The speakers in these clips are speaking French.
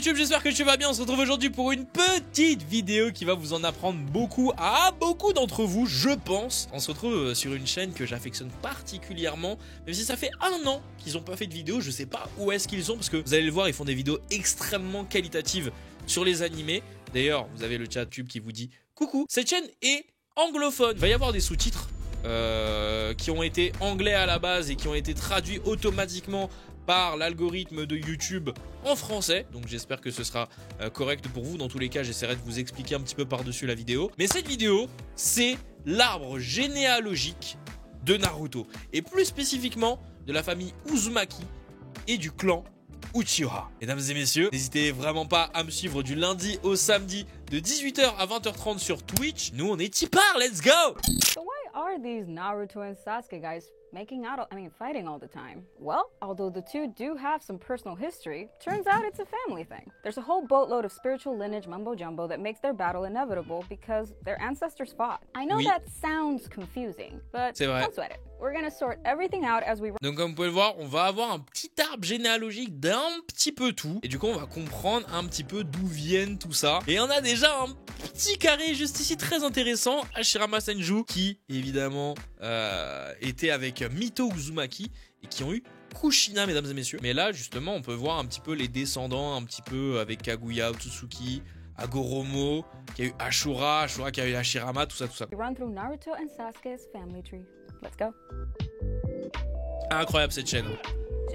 YouTube, j'espère que tu vas bien. On se retrouve aujourd'hui pour une petite vidéo qui va vous en apprendre beaucoup à beaucoup d'entre vous, je pense. On se retrouve sur une chaîne que j'affectionne particulièrement, même si ça fait 1 an qu'ils n'ont pas fait de vidéo. Je sais pas où est-ce qu'ils sont parce que vous allez le voir, ils font des vidéos extrêmement qualitatives sur les animés. D'ailleurs, vous avez le chat YouTube qui vous dit coucou. Cette chaîne est anglophone. Il va y avoir des sous-titres qui ont été anglais à la base et qui ont été traduits automatiquement par l'algorithme de YouTube en français. Donc j'espère que ce sera correct pour vous. Dans tous les cas, j'essaierai de vous expliquer un petit peu par-dessus la vidéo. Mais cette vidéo, c'est l'arbre généalogique de Naruto. Et plus spécifiquement, de la famille Uzumaki et du clan Uchiha. Mesdames et messieurs, n'hésitez vraiment pas à me suivre du lundi au samedi de 18 h à 20 h 30 sur Twitch. Nous, on est tipar, let's go! So why are these Naruto and Sasuke guys fighting all the time? Well, although the two do have some personal history, turns out it's a family thing. There's a whole boatload of spiritual lineage mumbo-jumbo that makes their battle inevitable because their ancestors fought. I know that sounds confusing, but don't sweat it. We're gonna sort everything out as we... Donc comme vous pouvez le voir, on va avoir un petit arbre généalogique d'un petit peu tout. Et du coup, on va comprendre un petit peu d'où viennent tout ça. Et on a déjà un petit carré juste ici très intéressant. Hashirama Senju qui, évidemment, était avec Mito Uzumaki et qui ont eu Kushina, mesdames et messieurs. Mais là, justement, on peut voir un petit peu les descendants, un petit peu avec Kaguya, Otsutsuki, Hagoromo, qui a eu Ashura qui a eu Hashirama, tout ça, tout ça. Run through Naruto and Sasuke's family tree. Let's go. Incroyable cette chaîne.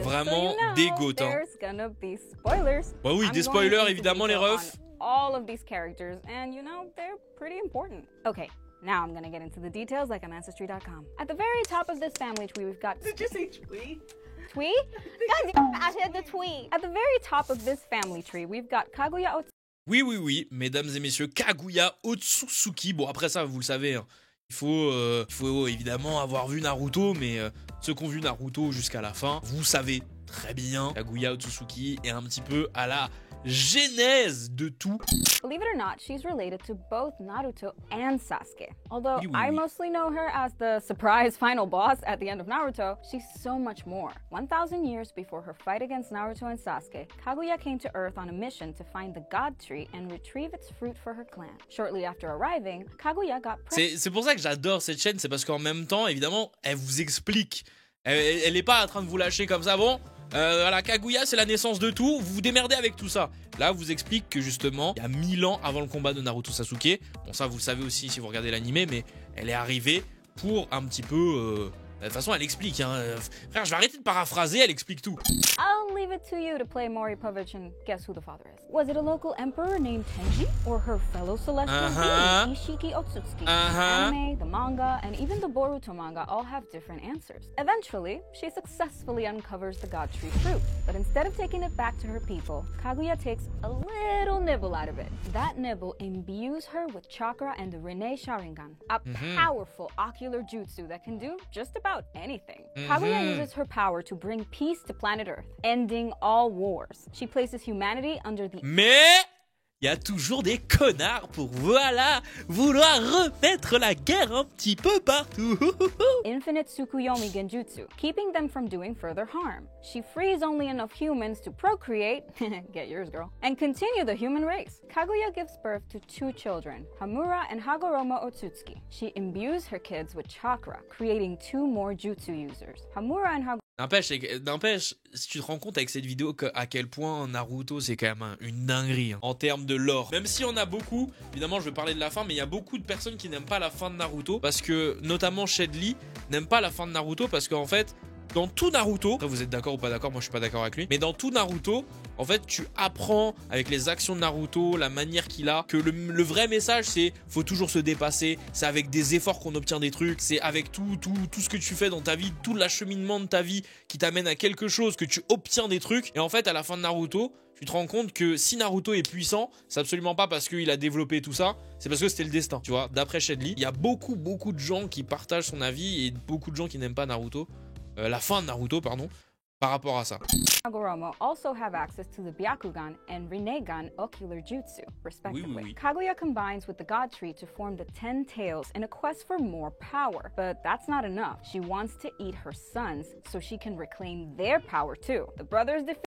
Vraiment des goats. There's gonna be spoilers. Bah oui, des spoilers évidemment les refs. All of these characters, and you know, they're pretty important. Okay, now I'm gonna get into the details like on Ancestry.com. At the very top of this family tree, we've got... Did you say twee? Twee? God damn, I said the twee. At the very top of this family tree, we've got Kaguya Oui, mesdames et messieurs, Kaguya Otsutsuki. Bon, après ça, vous le savez, hein. Il faut évidemment avoir vu Naruto, mais ceux qui ont vu Naruto jusqu'à la fin, vous savez très bien, Kaguya Otsutsuki est un petit peu à la genèse de tout. Believe it or not, she's related to both Naruto and Sasuke. Although I mostly know her as the surprise final boss at the end of Naruto, she's so much more. 1,000 years before her fight against Naruto and Sasuke, Kaguya came to Earth on a mission to find the God Tree and retrieve its fruit for her clan. Shortly after arriving, Kaguya got pregnant. C'est pour ça que j'adore cette chaîne, c'est parce qu'en même temps, évidemment, elle vous explique. Elle n'est pas en train de vous lâcher comme ça, bon. Voilà, Kaguya, c'est la naissance de tout. Vous vous démerdez avec tout ça. Là, vous explique que justement, il y a 1000 ans avant le combat de Naruto Sasuke. Bon, ça, vous le savez aussi si vous regardez l'animé, mais elle est arrivée pour un petit peu. De toute façon, elle explique. Hein. Frère, je vais arrêter de paraphraser. Elle explique tout. I'll leave it to you to play Mori Povich and guess who the father is. Was it a local emperor named Tenji, or her fellow celestial being, Ishiki Otsutsuki? The anime, the manga, and even the Boruto manga all have different answers. Eventually, she successfully uncovers the God Tree fruit, but instead of taking it back to her people, Kaguya takes a little nibble out of it. That nibble imbues her with chakra and the Rinne Sharingan, a powerful ocular jutsu that can do just about anything. Kaguya uses her power to bring peace to planet Earth, ending all wars. She places humanity under the... Mais il y a toujours des connards pour, voilà, vouloir remettre la guerre un petit peu partout. Infinite Tsukuyomi Genjutsu, keeping them from doing further harm. She frees only enough humans to procreate, get yours girl, and continue the human race. Kaguya gives birth to 2 children, Hamura and Hagoromo Otsutsuki. She imbues her kids with chakra, creating 2 more jutsu users. Hamura and Hagoromo... N'empêche, si tu te rends compte avec cette vidéo à quel point Naruto c'est quand même une dinguerie hein, en termes de lore. Même si on a beaucoup, évidemment je vais parler de la fin, mais il y a beaucoup de personnes qui n'aiment pas la fin de Naruto parce que notamment Shedley n'aime pas la fin de Naruto parce qu'en fait dans tout Naruto, après vous êtes d'accord ou pas d'accord, moi je suis pas d'accord avec lui, mais dans tout Naruto, en fait tu apprends avec les actions de Naruto, la manière qu'il a, que le vrai message c'est faut toujours se dépasser, c'est avec des efforts qu'on obtient des trucs, c'est avec tout ce que tu fais dans ta vie, tout l'acheminement de ta vie qui t'amène à quelque chose, que tu obtiens des trucs, et en fait à la fin de Naruto, tu te rends compte que si Naruto est puissant, c'est absolument pas parce qu'il a développé tout ça, c'est parce que c'était le destin, tu vois. D'après Shedley, il y a beaucoup de gens qui partagent son avis et beaucoup de gens qui n'aiment pas Naruto. La fin de Naruto, pardon, par rapport à ça. Hagoromo also have access to the Byakugan and Rinnegan ocular jutsu, respectively. Kaguya combines with the God Tree to form the 10 Tails in a quest for more power. But that's not enough. She wants to eat her sons so she can reclaim their power too. The brothers defeat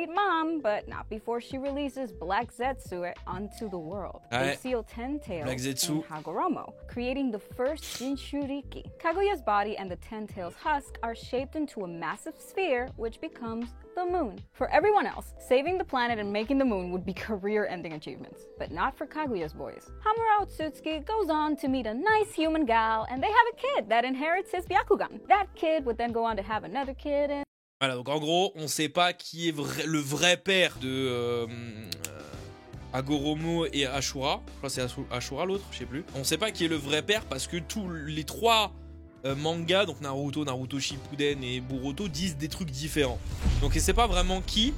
mom, but not before she releases Black Zetsu onto the world. They seal 10 tails in Hagoromo, creating the first Jinchuriki. Kaguya's body and the 10 tails husk are shaped into a massive sphere, which becomes the moon. For everyone else, saving the planet and making the moon would be career-ending achievements, but not for Kaguya's boys. Hamura Otsutsuki goes on to meet a nice human gal, and they have a kid that inherits his Byakugan. That kid would then go on to have another kid and... Voilà, donc en gros, on sait pas qui est le vrai père de Hagoromo et Ashura. Je crois que c'est Ashura l'autre, je sais plus. On sait pas qui est le vrai père parce que tous les trois mangas, donc Naruto, Naruto Shippuden et Boruto, disent des trucs différents. Donc on sait pas vraiment qui.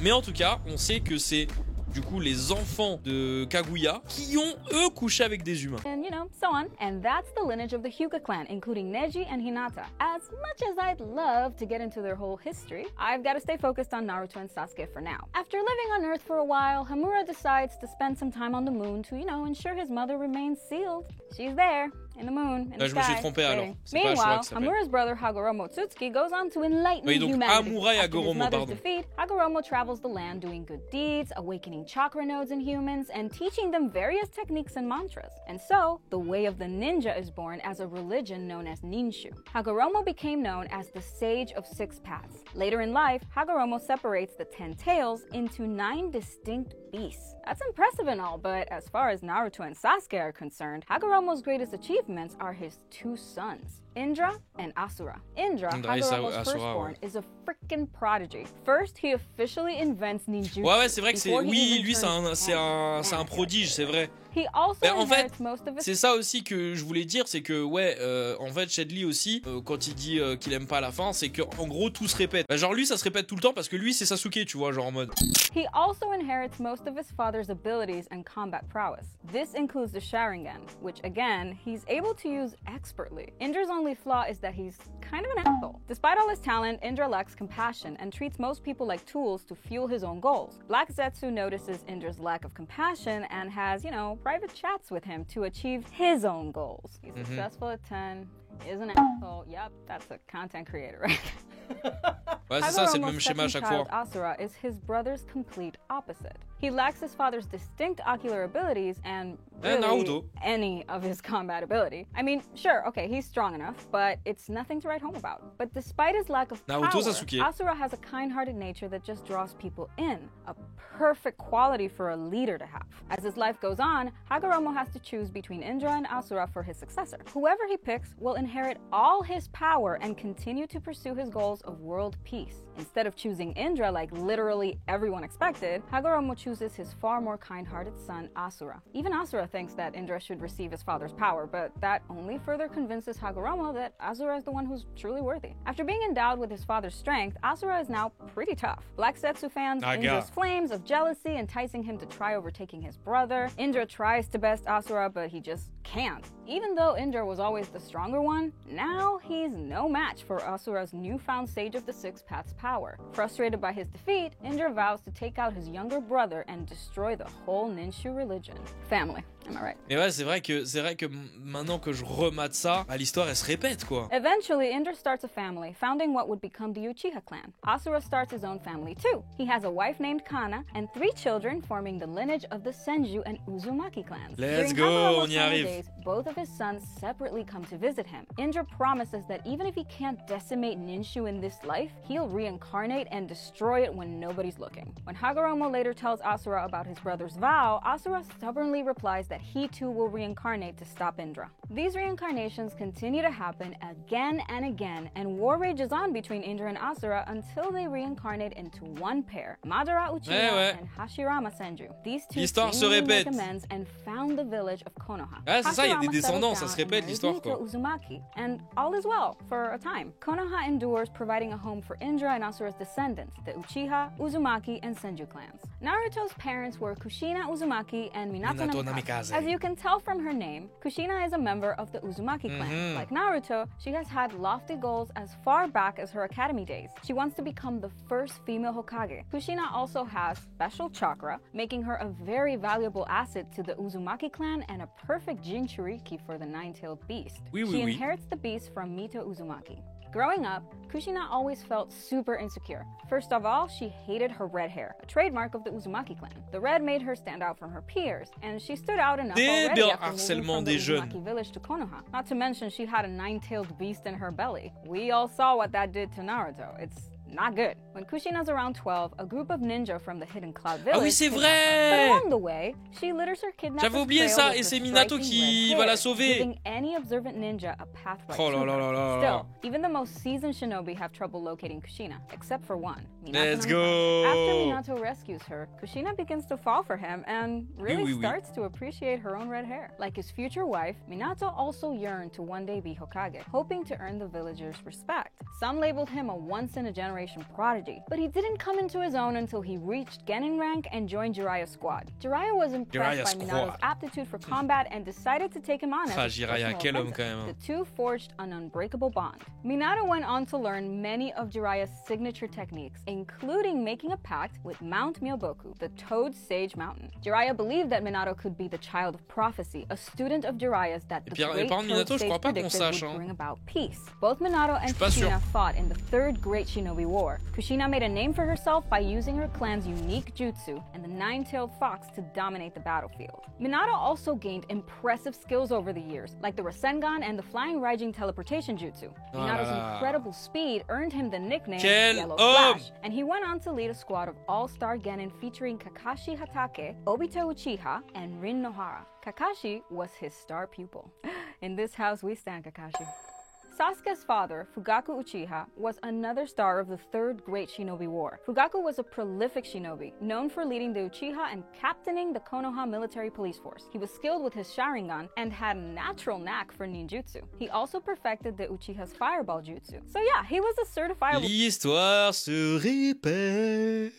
Mais en tout cas, on sait que c'est du coup les enfants de Kaguya qui ont eux couché avec des humains. And you know, so on. And that's the lineage of the Hyuga clan, including Neji and Hinata. As much as I'd love to get into their whole history, I've got to stay focused on Naruto and Sasuke for now. After living on Earth for a while, Hamura decides to spend some time on the moon to, you know, ensure his mother remains sealed. She's there. In the moon, in the je me suis trompé alors. Meanwhile, Hamura's brother Hagoromo Otsutsuki goes on to enlighten humanity. After his mother's defeat, Hagoromo travels the land doing good deeds, awakening chakra nodes in humans, and teaching them various techniques and mantras. And so, the way of the ninja is born as a religion known as Ninshu. Hagoromo became known as the Sage of Six Paths. Later in life, Hagoromo separates the 10 tails into 9 distinct beasts. That's impressive and all, but as far as Naruto and Sasuke are concerned, Hagoromo's greatest achievements are his 2 sons, Indra and Asura. Indra, Hagoromo's firstborn, is a freaking prodigy. First, he officially invents ninjutsu. Ouais, c'est vrai que c'est... Oui, lui, c'est un prodige, c'est vrai. En fait, c'est ça aussi que je voulais dire, c'est que ouais, en fait, Chedley aussi, quand il dit qu'il aime pas la fin, c'est que en gros tout se répète. Bah, genre lui, ça se répète tout le temps parce que lui, c'est Sasuke, tu vois, genre en mode. He also inherits most of his father's abilities and combat prowess. This includes the Sharingan, which again, he's able to use expertly. Indra's only flaw is that he's kind of an asshole. Despite all his talent, Indra lacks compassion and treats most people like tools to fuel his own goals. Black Zetsu notices Indra's lack of compassion and has, you know, private chats with him to achieve his own goals. He's successful at 10, is an asshole. Yep, that's a content creator, right? Ouais, c'est ça, c'est le même schéma à chaque fois. Asura is his brother's complete opposite. He lacks his father's distinct ocular abilities and really any of his combat ability. I mean, sure, okay, he's strong enough, but it's nothing to write home about. But despite his lack of power, Asura has a kind-hearted nature that just draws people in, a perfect quality for a leader to have. As his life goes on, Hagoromo has to choose between Indra and Asura for his successor. Whoever he picks will inherit all his power and continue to pursue his goals of world peace. Instead of choosing Indra like literally everyone expected, Hagoromo chooses his far more kind-hearted son, Asura. Even Asura thinks that Indra should receive his father's power, but that only further convinces Hagoromo that Asura is the one who's truly worthy. After being endowed with his father's strength, Asura is now pretty tough. Black Zetsu fans Indra's flames of jealousy, enticing him to try overtaking his brother. Indra tries to best Asura, but he just can't. Even though Indra was always the stronger one, now he's no match for Asura's newfound Sage of the Six Paths power. Frustrated by his defeat, Indra vows to take out his younger brother and destroy the whole Ninshu religion. Family, am I right? Mais ouais, c'est vrai que maintenant que je remate ça, bah, l'histoire elle se répète quoi. Eventually, Indra starts a family, founding what would become the Uchiha clan. Asura starts his own family too. He has a wife named Kana and 3 children forming the lineage of the Senju and Uzumaki clans. Let's go, on y arrive. Days, both of his sons separately come to visit him. Indra promises that even if he can't decimate Ninshu in this life, he'll reincarnate and destroy it when nobody's looking. When Hagoromo later tells Asura about his brother's vow, Asura stubbornly replies that he too will reincarnate to stop Indra. These reincarnations continue to happen again and again, and war rages on between Indra and Asura until they reincarnate into one pair, Madara Uchiha and Hashirama Senju. These two seemingly make amends and found the village of Konoha. Ouais, c'est ça, il y a des descendants, ça se répète l'histoire quoi. Uzumaki, and all is well for a time. Konoha endures, providing a home for Indra and Asura's descendants, the Uchiha, Uzumaki, and Senju clans. Naruto's parents were Kushina Uzumaki and Minato Namikaze. As you can tell from her name, Kushina is a member of the Uzumaki clan. Like Naruto, she has had lofty goals as far back as her academy days. She wants to become the first female Hokage. Kushina also has special chakra, making her a very valuable asset to the Uzumaki clan and a perfect Jinchuriki for the nine-tailed beast. She inherits the beast from Mito Uzumaki. Growing up, Kushina always felt super insecure. First of all, she hated her red hair, a trademark of the Uzumaki clan. The red made her stand out from her peers, and she stood out enough already after moving from the Uzumaki village to Konoha. Not to mention she had a nine-tailed beast in her belly. We all saw what that did to Naruto. It's not good. When Kushina's around 12, a group of ninja from the Hidden Cloud Village. Ah oui, c'est vrai! But along the way, she litters her kidnappers. J'avais oublié ça, et c'est Minato qui va la sauver. Giving any observant ninja a pathway. Oh là là là là. Still, even the most seasoned shinobi have trouble locating Kushina, except for one. Minato. Let's go! After Minato rescues her, Kushina begins to fall for him and really starts to appreciate her own red hair. Like his future wife, Minato also yearned to one day be Hokage, hoping to earn the villagers' respect. Some labeled him a once-in-a-generation prodigy, but he didn't come into his own until he reached Genin rank and joined Jiraiya's squad. Jiraiya was impressed by Minato's aptitude for combat and decided to take him on as a personal apprentice. The two forged an unbreakable bond. Minato went on to learn many of Jiraiya's signature techniques, including making a pact with Mount Myoboku, the Toad Sage Mountain. Jiraiya believed that Minato could be the child of prophecy, a student of Jiraiya's that the great Toad Sage predicted would bring about peace. Both Minato and Kushina fought in the Third Great Shinobi War. Kushina made a name for herself by using her clan's unique jutsu and the nine-tailed fox to dominate the battlefield. Minato also gained impressive skills over the years, like the Rasengan and the Flying Raijin teleportation jutsu. Minato's incredible speed earned him the nickname Yellow Flash, and he went on to lead a squad of all-star Genin featuring Kakashi Hatake, Obito Uchiha, and Rin Nohara. Kakashi was his star pupil. In this house, we stand Kakashi. Sasuke's father, Fugaku Uchiha, was another star of the Third Great Shinobi War. Fugaku was a prolific shinobi, known for leading the Uchiha and captaining the Konoha military police force. He was skilled with his Sharingan and had a natural knack for ninjutsu. He also perfected the Uchiha's fireball jutsu. So yeah, he was a certifiable L'histoire se répète.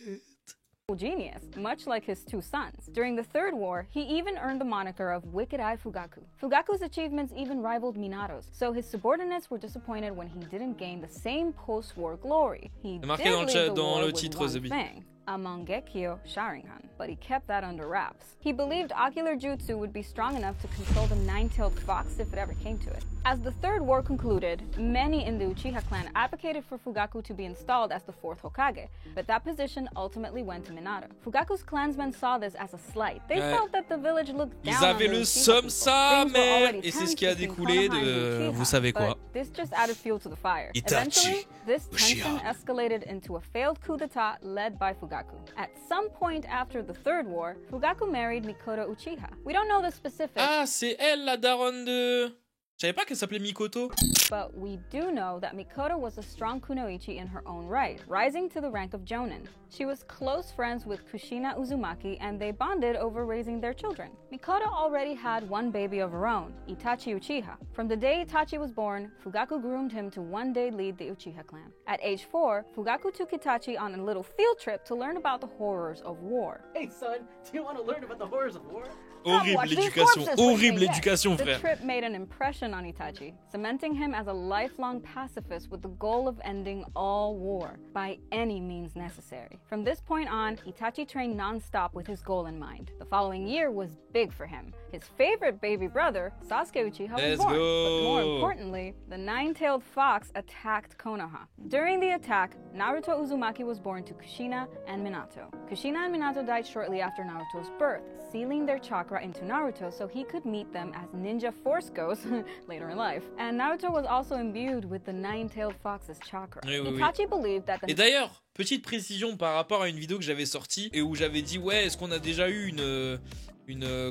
Genius, much like his two sons. During the Third War, he even earned the moniker of Wicked Eye Fugaku. Fugaku's achievements even rivaled Minato's, so his subordinates were disappointed when he didn't gain the same post-war glory. He did lead the war with one thing, a Mangekyo Sharingan, but he kept that under wraps. He believed ocular jutsu would be strong enough to control the nine-tailed fox if it ever came to it. As the Third War concluded, many in the Uchiha clan advocated for Fugaku to be installed as the fourth Hokage, but that position ultimately went to Minato. Fugaku's clansmen saw this as a slight. They felt that the village looked down Ils avaient le somme sa mère, et c'est ce qui a découlé de vous savez quoi. This just added fuel to the fire. Eventually, this tension escalated into a failed coup d'etat led by Fugaku. At some point after the Third War, Fugaku married Mikoto Uchiha. We don't know the specifics. Ah, c'est elle la daronne de... Je savais pas qu'elle s'appelait Mikoto. But we do know that Mikoto was a strong kunoichi in her own right, rising to the rank of Jonin. She was close friends with Kushina Uzumaki and they bonded over raising their children. Mikoto already had one baby of her own, Itachi Uchiha. From the day Itachi was born, Fugaku groomed him to one day lead the Uchiha clan. At age 4, Fugaku took Itachi on a little field trip to learn about the horrors of war. Hey son, do you want to learn about the horrors of war? Horrible éducation, frère. The trip made an impression on Itachi, cementing him as a lifelong pacifist with the goal of ending all war by any means necessary. From this point on, Itachi trained non-stop with his goal in mind. The following year was big for him. His favorite baby brother, Sasuke Uchiha, was born. But more importantly, the nine-tailed fox attacked Konoha. During the attack, Naruto Uzumaki was born to Kushina and Minato. Kushina and Minato died shortly after Naruto's birth, sealing their chakra into Naruto so he could meet them as ninja force ghosts later in life. And Naruto was also imbued with the nine-tailed fox's chakra. Itachi believed that the... Et d'ailleurs, petite précision par rapport à une vidéo que j'avais sortie et où j'avais dit ouais, est-ce qu'on a déjà eu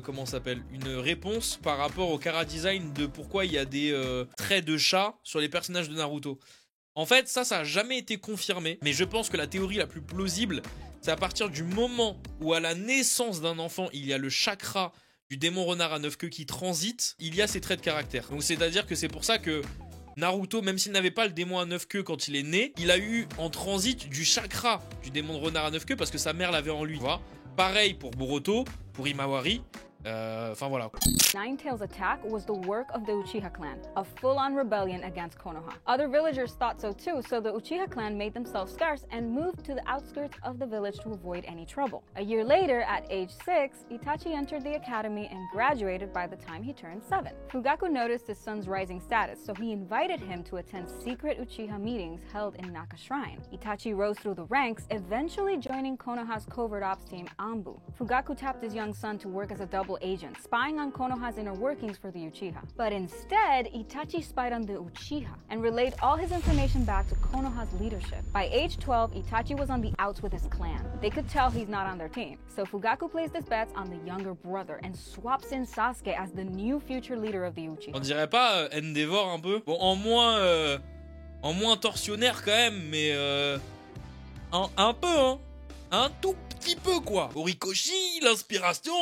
comment ça s'appelle, une réponse par rapport au chara design de pourquoi il y a des traits de chat sur les personnages de Naruto. En fait, ça a jamais été confirmé, mais je pense que la théorie la plus plausible, c'est à partir du moment où à la naissance d'un enfant, il y a le chakra du démon renard à 9 queues qui transite, il y a ces traits de caractère. Donc c'est-à-dire que c'est pour ça que Naruto, même s'il n'avait pas le démon à 9 queues quand il est né, il a eu en transit du chakra du démon de renard à 9 queues parce que sa mère l'avait en lui. Voilà. Pareil pour Boruto, pour Himawari, Enfin voilà. Nine Tails' attack was the work of the Uchiha clan, a full-on rebellion against Konoha. Other villagers thought so too, so the Uchiha clan made themselves scarce and moved to the outskirts of the village to avoid any trouble. A year later, at age 6, Itachi entered the academy and graduated by the time he turned 7. Fugaku noticed his son's rising status, so he invited him to attend secret Uchiha meetings held in Naka Shrine. Itachi rose through the ranks, eventually joining Konoha's covert ops team, Anbu. Fugaku tapped his young son to work as a double agent, spying on Konoha's inner workings for the Uchiha. But instead, Itachi spied on the Uchiha and relayed all his information back to Konoha's leadership. By age 12, Itachi was on the outs with his clan. They could tell he's not on their team. So Fugaku placed his bets on the younger brother and swaps in Sasuke as the new future leader of the Uchiha. On dirait pas Endeavor un peu? Bon, en moins torsionnaire quand même, mais un peu, hein. Un tout petit peu quoi. Horikoshi, l'inspiration.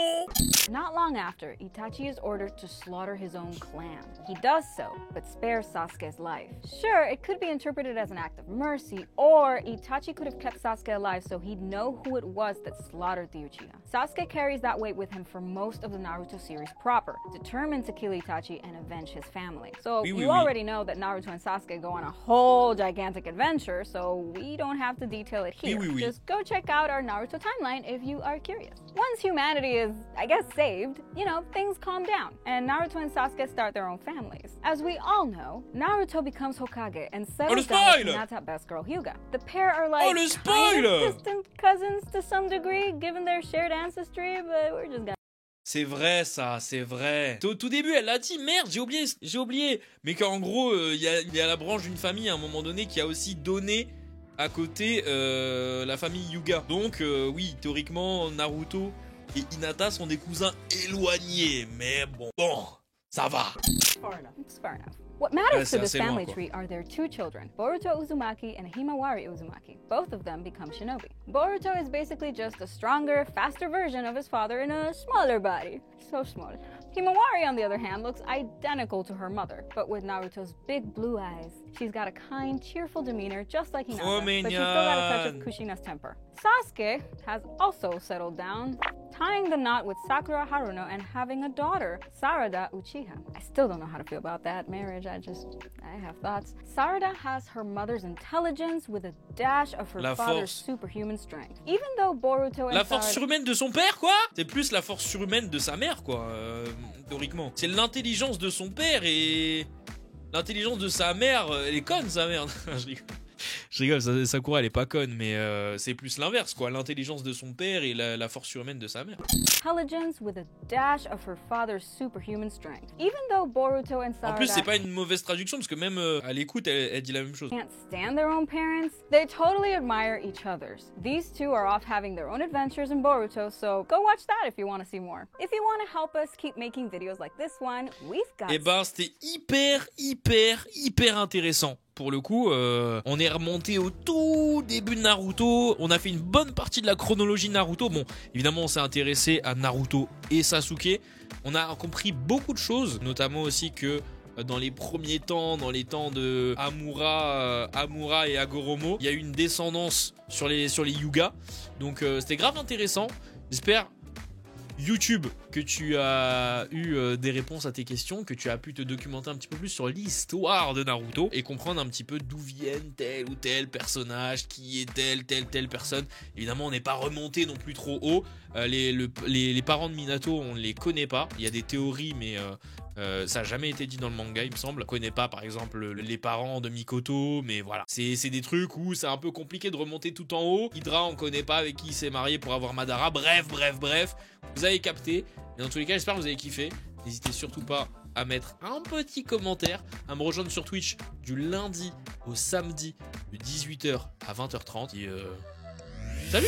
Not long after, Itachi is ordered to slaughter his own clan. He does so, but spares Sasuke's life. Sure, it could be interpreted as an act of mercy, or Itachi could have kept Sasuke alive so he'd know who it was that slaughtered the Uchiha. Sasuke carries that weight with him for most of the Naruto series proper, determined to kill Itachi and avenge his family. So you already know that Naruto and Sasuke go on a whole gigantic adventure, so we don't have to detail it here. Just go check out our Naruto timeline if you are curious. Once humanity is, I guess, saved, you know, things calm down, and Naruto and Sasuke start their own families. As we all know, Naruto becomes Hokage and settles down with Hinata best girl Hyuga. The pair are like kind of distant cousins to some degree, given their shared ancestry, but we're just gonna... C'est vrai ça, c'est vrai. Au tout début, elle l'a dit, merde, j'ai oublié. Mais qu'en gros, il y a la branche d'une famille à un moment donné qui a aussi donné à côté la famille Hyuga. Donc oui, théoriquement, Naruto et Hinata sont des cousins éloignés. Mais bon, ça va. It's fair enough. What matters to this family tree are their two children, Boruto Uzumaki and Himawari Uzumaki. Both of them become shinobi. Boruto is basically just a stronger, faster version of his father in a smaller body. So small. Himawari, on the other hand, looks identical to her mother, but with Naruto's big blue eyes. She's got a kind, cheerful demeanor, just like Hinata, but she's still got a touch of Kushina's temper. Sasuke has also settled down, tying the knot with Sakura Haruno and having a daughter, Sarada Uchiha. I still don't know how to feel about that marriage. I have thoughts. Sarada has her mother's intelligence with a dash of her father's superhuman strength. Even though Boruto and La force surhumaine de son père, quoi? C'est plus la force surhumaine de sa mère, quoi, théoriquement. C'est l'intelligence de son père et l'intelligence de sa mère. Elle est conne, sa mère. Je rigole, Sakura elle est pas conne, mais c'est plus l'inverse quoi, l'intelligence de son père et la force surhumaine de sa mère. Intelligence with a dash of her father's superhuman strength. Even though Boruto and Sarada... En plus, c'est pas une mauvaise traduction parce que même à l'écoute, elle dit la même chose. Can't stand their own parents. They totally admire each other's. These two are off having their own adventures in Boruto, so go watch that if you want to see more. If you want to help us keep making videos like this one, we've got... Eh ben, c'était hyper intéressant. Pour le coup, on est remonté au tout début de Naruto. On a fait une bonne partie de la chronologie de Naruto. Bon, évidemment, on s'est intéressé à Naruto et Sasuke. On a compris beaucoup de choses, notamment aussi que dans les premiers temps, dans les temps de Amura et Hagoromo, il y a eu une descendance sur les Hyuga. Donc, c'était grave intéressant. J'espère, YouTube, que tu as eu des réponses à tes questions, que tu as pu te documenter un petit peu plus sur l'histoire de Naruto et comprendre un petit peu d'où viennent tel ou tel personnage, qui est telle personne. Évidemment, on n'est pas remonté non plus trop haut. Les parents de Minato, on ne les connaît pas. Il y a des théories, mais ça n'a jamais été dit dans le manga, il me semble. On ne connaît pas, par exemple, les parents de Mikoto, mais voilà. C'est des trucs où c'est un peu compliqué de remonter tout en haut. Hydra, on ne connaît pas avec qui il s'est marié pour avoir Madara. Bref. Vous avez capté. Et dans tous les cas, j'espère que vous avez kiffé. N'hésitez surtout pas à mettre un petit commentaire, à me rejoindre sur Twitch du lundi au samedi de 18h à 20h30. Et salut!